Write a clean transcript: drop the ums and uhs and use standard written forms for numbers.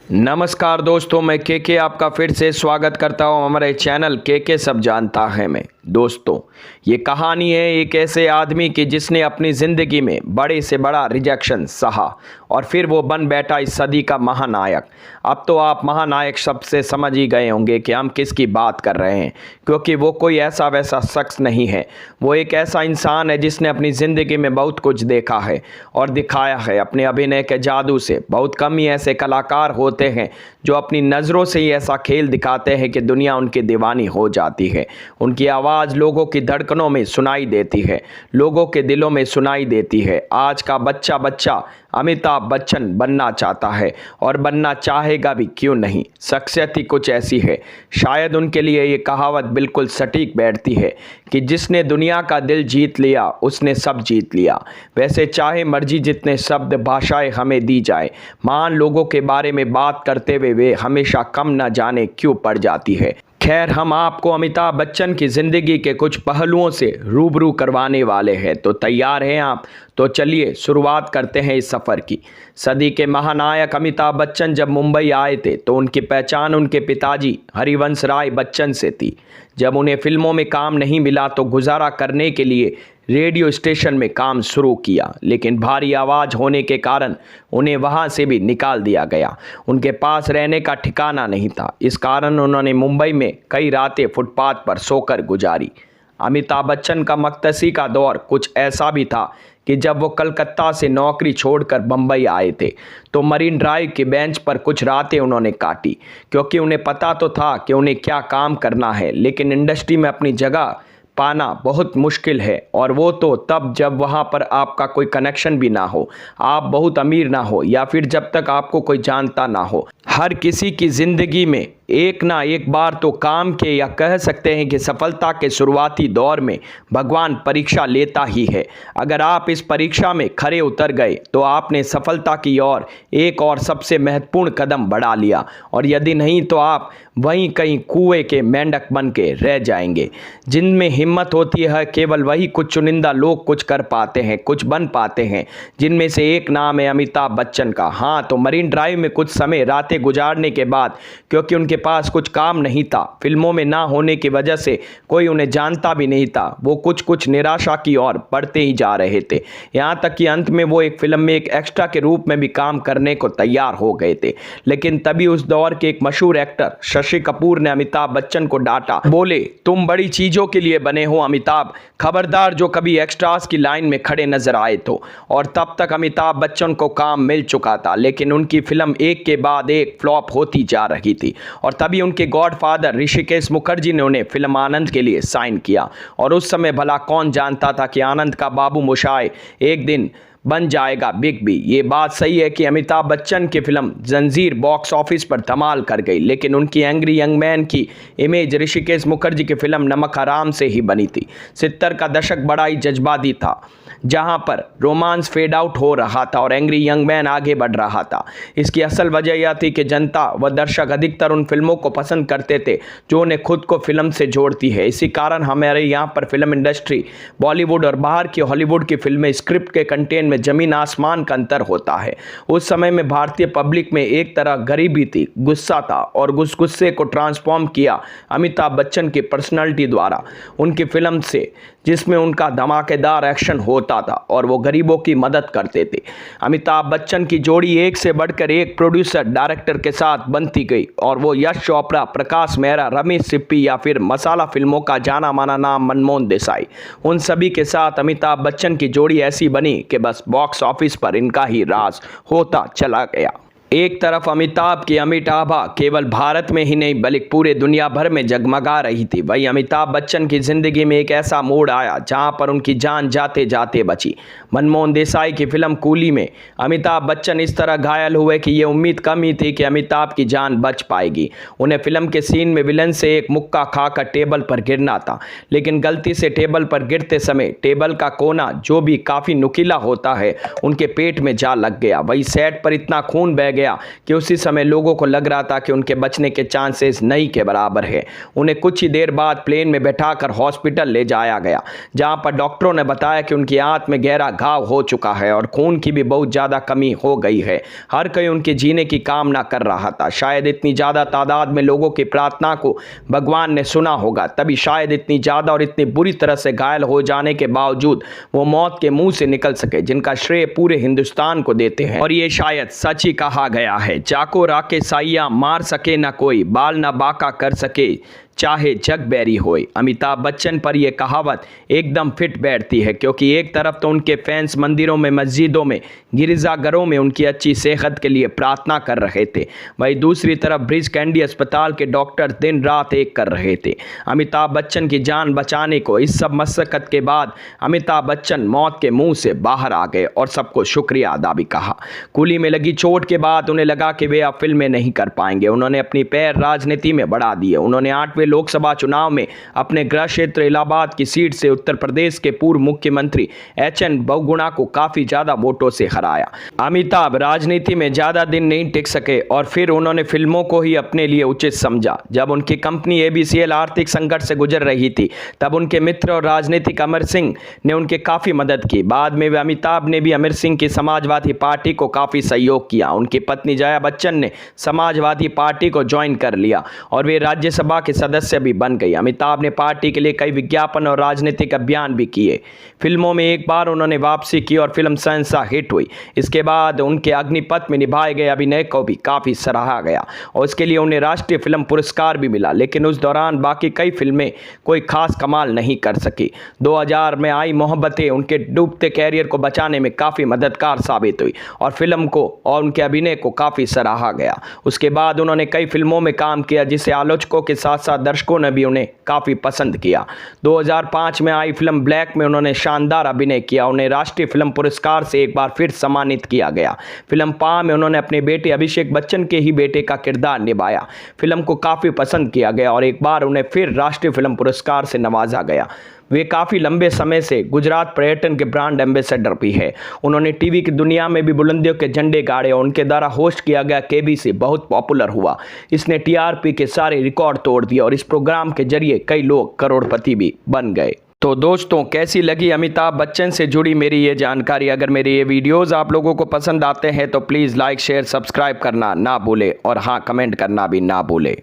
नमस्कार दोस्तों, मैं के आपका फिर से स्वागत करता हूं हमारे चैनल के सब जानता है मैं। दोस्तों, ये कहानी है एक ऐसे आदमी की जिसने अपनी ज़िंदगी में बड़े से बड़ा रिजेक्शन सहा और फिर वो बन बैठा इस सदी का महानायक। अब तो आप महानायक शब्द से समझ ही गए होंगे कि हम किसकी बात कर रहे हैं, क्योंकि वो कोई ऐसा वैसा शख्स नहीं है। वो एक ऐसा इंसान है जिसने अपनी ज़िंदगी में बहुत कुछ देखा है और दिखाया है अपने अभिनय के जादू से। बहुत कम ही ऐसे कलाकार होते हैं जो अपनी नज़रों से ही ऐसा खेल दिखाते हैं कि दुनिया उनकी दीवानी हो जाती है। उनकी आवाज़ लोगों की धड़कनों में सुनाई देती है, लोगों के दिलों में सुनाई देती है। आज का बच्चा अमिताभ बच्चन बनना चाहता है और बनना चाहेगा भी, क्यों नहीं। शख्सियत ही कुछ ऐसी है। शायद उनके लिए ये कहावत बिल्कुल सटीक बैठती है कि जिसने दुनिया का दिल जीत लिया उसने सब जीत लिया। वैसे चाहे मर्जी जितने शब्द भाषाएं हमें दी जाए, महान लोगों के बारे में बात करते हुए वे हमेशा कम न जाने क्यों पड़ जाती है। खैर, हम आपको अमिताभ बच्चन की ज़िंदगी के कुछ पहलुओं से रूबरू करवाने वाले हैं। तो तैयार हैं आप? तो चलिए शुरुआत करते हैं इस सफ़र की। सदी के महानायक अमिताभ बच्चन जब मुंबई आए थे तो उनकी पहचान उनके पिताजी हरिवंश राय बच्चन से थी। जब उन्हें फिल्मों में काम नहीं मिला तो गुजारा करने के लिए रेडियो स्टेशन में काम शुरू किया, लेकिन भारी आवाज़ होने के कारण उन्हें वहां से भी निकाल दिया गया। उनके पास रहने का ठिकाना नहीं था, इस कारण उन्होंने मुंबई में कई रातें फुटपाथ पर सोकर गुजारी। अमिताभ बच्चन का मक्तसी का दौर कुछ ऐसा भी था कि जब वो कलकत्ता से नौकरी छोड़कर बम्बई आए थे तो मरीन ड्राइव के बेंच पर कुछ रातें उन्होंने काटी, क्योंकि उन्हें पता तो था कि उन्हें क्या काम करना है, लेकिन इंडस्ट्री में अपनी जगह पाना बहुत मुश्किल है। और वो तो तब जब वहाँ पर आपका कोई कनेक्शन भी ना हो, आप बहुत अमीर ना हो, या फिर जब तक आपको कोई जानता ना हो। हर किसी की ज़िंदगी में एक ना एक बार तो काम के, या कह सकते हैं कि सफलता के शुरुआती दौर में भगवान परीक्षा लेता ही है। अगर आप इस परीक्षा में खरे उतर गए तो आपने सफलता की ओर एक और सबसे महत्वपूर्ण कदम बढ़ा लिया, और यदि नहीं तो आप वहीं कहीं कुएं के मेंढक बन के रह जाएंगे। जिनमें हिम्मत होती है केवल वही कुछ चुनिंदा लोग कुछ कर पाते हैं, कुछ बन पाते हैं, जिनमें से एक नाम है अमिताभ बच्चन का। हाँ, तो मरीन ड्राइव में कुछ समय रातें गुजारने के बाद, क्योंकि उनके पास कुछ काम नहीं था, फिल्मों में ना होने की वजह से कोई उन्हें जानता भी नहीं था, वो कुछ निराशा की ओर बढ़ते ही जा रहे थे। यहाँ तक कि अंत में वो एक फिल्म में एक एक्स्ट्रा के रूप में भी काम करने को तैयार हो गए थे। लेकिन तभी उस दौर के एक मशहूर एक्टर शशि कपूर ने अमिताभ बच्चन को डांटा। बोले, तुम बड़ी चीजों के लिए बने हो अमिताभ, खबरदार जो कभी एक्स्ट्रास की लाइन में खड़े नजर आए तो। और तब तक अमिताभ बच्चन को काम मिल चुका था, लेकिन उनकी फिल्म एक के बाद एक फ्लॉप होती जा रही थी। और तभी उनके गॉडफादर ऋषिकेश मुखर्जी ने उन्हें फिल्म आनंद के लिए साइन किया। और उस समय भला कौन जानता था कि आनंद का बाबू मोशाय एक दिन बन जाएगा बिग बी। ये बात सही है कि अमिताभ बच्चन की फिल्म जंजीर बॉक्स ऑफिस पर धमाल कर गई, लेकिन उनकी एंग्री यंग मैन की इमेज ऋषिकेश मुखर्जी की फिल्म नमक हराम से ही बनी थी। 70 का दशक बड़ा ही जज्बाती था, जहां पर रोमांस फेड आउट हो रहा था और एंग्री यंग मैन आगे बढ़ रहा था। इसकी असल वजह यह थी कि जनता व दर्शक अधिकतर उन फिल्मों को पसंद करते थे जो उन्हें खुद को फिल्म से जोड़ती है। इसी कारण हमारे यहाँ पर फिल्म इंडस्ट्री, बॉलीवुड और बाहर की हॉलीवुड की फिल्में स्क्रिप्ट के कंटेंट में जमीन आसमान का अंतर होता है। उस समय में भारतीय पब्लिक में एक तरह गरीबी थी, गुस्सा था, और गुस्से को ट्रांसफॉर्म किया अमिताभ बच्चन की पर्सनालिटी द्वारा, उनकी फिल्म से, जिसमें उनका धमाकेदार एक्शन होता था और वो गरीबों की मदद करते थे। अमिताभ बच्चन की जोड़ी एक से बढ़कर एक प्रोड्यूसर डायरेक्टर के साथ बनती गई, और वो यश चोपड़ा, प्रकाश मेहरा, रमेश सिप्पी, या फिर मसाला फिल्मों का जाना माना नाम मनमोहन देसाई, उन सभी के साथ अमिताभ बच्चन की जोड़ी ऐसी बनी कि बस बॉक्स ऑफिस पर इनका ही राज होता चला गया। एक तरफ अमिताभ की अमिट आभा केवल भारत में ही नहीं बल्कि पूरे दुनिया भर में जगमगा रही थी, वहीं अमिताभ बच्चन की जिंदगी में एक ऐसा मोड़ आया जहां पर उनकी जान जाते जाते बची। मनमोहन देसाई की फिल्म कूली में अमिताभ बच्चन इस तरह घायल हुए कि ये उम्मीद कम ही थी कि अमिताभ की जान बच पाएगी। उन्हें फिल्म के सीन में विलन से एक मुक्का खाकर टेबल पर गिरना था, लेकिन गलती से टेबल पर गिरते समय टेबल का कोना, जो भी काफ़ी नुकीला होता है, उनके पेट में जा लग गया। वही सेट पर इतना खून बह गया कि उसी समय लोगों को लग रहा था कि उनके बचने के चांसेस नहीं के बराबर है। उन्हें कुछ ही देर बाद प्लेन में बैठाकर हॉस्पिटल ले जाया गया, जहां पर डॉक्टरों ने बताया कि उनकी आंत में गहरा घाव हो चुका है और खून की भी बहुत ज़्यादा कमी हो गई है। हर कोई उनके जीने की कामना कर रहा था। शायद इतनी ज़्यादा तादाद में लोगों की प्रार्थना को भगवान ने सुना होगा, तभी शायद इतनी ज़्यादा और इतनी बुरी तरह से घायल हो जाने के बावजूद वो मौत के मुंह से निकल सके, जिनका श्रेय पूरे हिंदुस्तान को देते हैं। और ये शायद सच ही कहा गया है, चाको राके साइया मार सके न कोई, बाल न बाका कर सके चाहे जग बैरी होए। अमिताभ बच्चन पर यह कहावत एकदम फिट बैठती है, क्योंकि एक तरफ तो उनके फैंस मंदिरों में, मस्जिदों में, गिरजाघरों में उनकी अच्छी सेहत के लिए प्रार्थना कर रहे थे, वहीं दूसरी तरफ ब्रिज कैंडी अस्पताल के डॉक्टर दिन रात एक कर रहे थे अमिताभ बच्चन की जान बचाने को। इस सब मशक्कत के बाद अमिताभ बच्चन मौत के मुंह से बाहर आ गए और सबको शुक्रिया अदा भी कहा। कुली में लगी चोट के बाद उन्हें लगा कि वे अब फिल्में नहीं कर पाएंगे। उन्होंने अपनी पैर राजनीति में बढ़ा दिए। उन्होंने 8वें लोकसभा चुनाव में अपने गृह क्षेत्र इलाहाबाद की सीट से उत्तर प्रदेश के पूर्व मुख्यमंत्री एच.एन. बहुगुणा को काफी ज्यादा वोटों से हराया। अमिताभ राजनीति में ज्यादा दिन नहीं टिक सके और फिर उन्होंने फिल्मों को ही अपने लिए उचित समझा। जब उनकी कंपनी एबीसीएल आर्थिक संकट से गुजर रही थी, तब उनके मित्र और राजनीतिक अमर सिंह ने उनके काफी मदद की। बाद में अमिताभ ने भी अमर सिंह की समाजवादी पार्टी को काफी सहयोग किया। उनकी पत्नी जया बच्चन ने समाजवादी पार्टी को ज्वाइन कर लिया और वे राज्यसभा के सदस्य भी बन गई। अमिताभ ने पार्टी के लिए कई विज्ञापन और राजनीतिक अभियान भी किए। फिल्मों में एक बार उन्होंने वापसी की और फिल्म सहसा हिट हुई। इसके बाद उनके अग्निपथ में निभाए गए अभिनय को भी काफी सराहा गया और इसके लिए उन्हें राष्ट्रीय फिल्म पुरस्कार भी मिला। लेकिन उस दौरान बाकी कई फिल्में कोई खास कमाल नहीं कर सकी। 2000 में आई मोहब्बतें उनके डूबते कैरियर को बचाने में काफी मददगार साबित हुई और फिल्म को और उनके अभिनय को काफी सराहा गया। उसके बाद उन्होंने कई फिल्मों में काम किया, जिसे आलोचकों के साथ साथ दर्शकों ने भी उन्हें काफी पसंद किया। 2005 में आई फिल्म ब्लैक में उन्होंने शानदार अभिनय किया। उन्हें राष्ट्रीय फिल्म पुरस्कार से एक बार फिर सम्मानित किया गया। फिल्म पा में उन्होंने अपने बेटे अभिषेक बच्चन के ही बेटे का किरदार निभाया। फिल्म को काफी पसंद किया गया और एक बार उन्हें फिर राष्ट्रीय फिल्म पुरस्कार से नवाजा गया। वे काफ़ी लंबे समय से गुजरात पर्यटन के ब्रांड एम्बेसडर भी है। उन्होंने टीवी की दुनिया में भी बुलंदियों के झंडे गाड़े और उनके द्वारा होस्ट किया गया केबीसी बहुत पॉपुलर हुआ। इसने टीआरपी के सारे रिकॉर्ड तोड़ दिए और इस प्रोग्राम के जरिए कई लोग करोड़पति भी बन गए। तो दोस्तों, कैसी लगी अमिताभ बच्चन से जुड़ी मेरी ये जानकारी? अगर मेरे ये वीडियोज़ आप लोगों को पसंद आते हैं तो प्लीज़ लाइक, शेयर, सब्सक्राइब करना ना भूले और हाँ, कमेंट करना भी ना भूले।